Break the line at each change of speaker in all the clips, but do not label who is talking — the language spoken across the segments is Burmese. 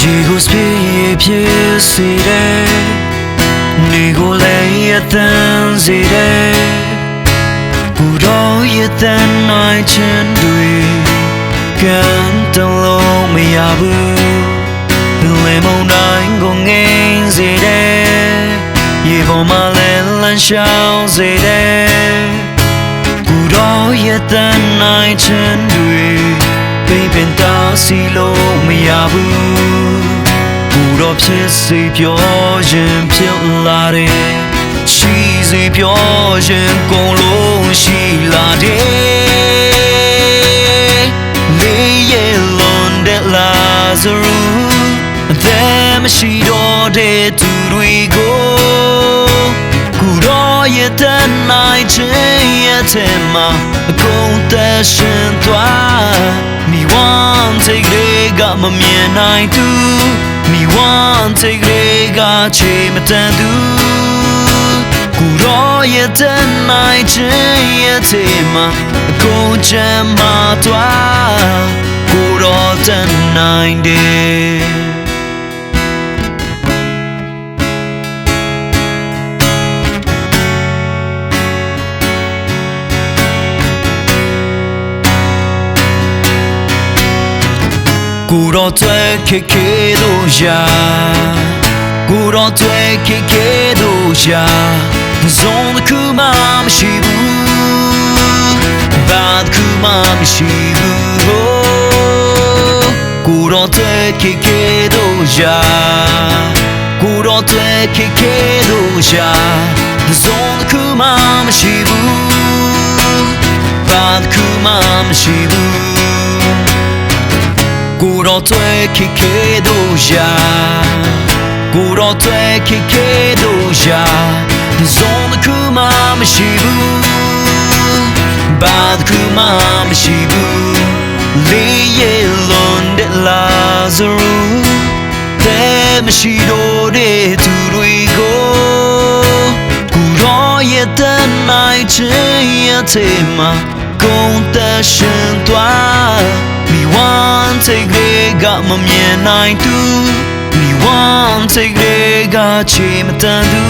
ကိုစပြေးဖြစ်စေတယ်နေကိုလည်းရတဲ့စေတယ်ကိုတော့ရတဲ့နိုင်ချင်တွေကံတလုံးမရဘူးလေမုန်တိုင်းကိုငိမ့်စေတယ်ရေပေါ်မှာလည်းလမ်းလျှောက်စေတယ်ကိုတော့ရတဲ့နိုင်ချင်တွေပိတ်ပင်တာစီလို့မရဘူးကိုတော့ဖြစ်စေပြောရင်ဖြစ်လာတယ်ရှိစေပြောရင်ကုန်လို့ရှိလာတယ်လေးရလွန်တဲ့လာဇရူအသက်မရှိတော့တဲ့သူတွေကိုကိုတော့ရတဲ့နိုင်ချင်ရတဲ့မှာအကုန်သက်ရှင်သွားမိဝမ်းစိတ်တွေကမမြင်နိုင်သူမိဝမ်းစိတ်တွေကချေမတန်သူကိုတော့ရတဲ့နိုင်ချင်ရတဲ့မှာအကုန်ချမ်းမသွားကိုတော့တဲ့နိုင်တယ်ကိုတော့တွေ့ခေလို့ရာကိုတော့တွေ့ခေလို့ရာဇုံတစ်ခုမှမရှိဘူးဘာတစ်ခုမှမရှိဘူးကိုတော့တွေ့ခေလို့ရာကိုတော့တွေ့ခေလို့ရာဇုံတစ်ခုမှမရှိဘူးဘာတစ်ခုမှမရှိဘူးကိုတော့တွေ့ခေလို့ရာကိုတော့တွေ့ခေလို့ရာဇုံတစ်ခုမှမရှိဘူးဘာတစ်ခုမှမရှိဘူးလေးရလွန်တဲ့လာဇရူတဲ့မရှိတော့တဲ့သူတွေကိုကိုတော့ရတဲ့နိုင်ချင်ရတဲ့မှာကုန်သက်ရှင်သွားမိဝမ်းစိတ်တွေကမမြင်နိုင်သူမိဝမ်းစိတ်တွေကချေမတန်သူ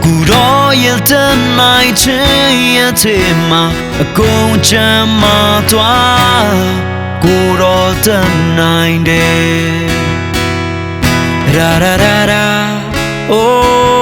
ကိုတော့ရတဲ့နိုင်ချင်ရတဲ့မှာအကုန်ချမ်းမသွားကိုတော့တဲ့နိုင်တယ်ရာရာရာရာ oh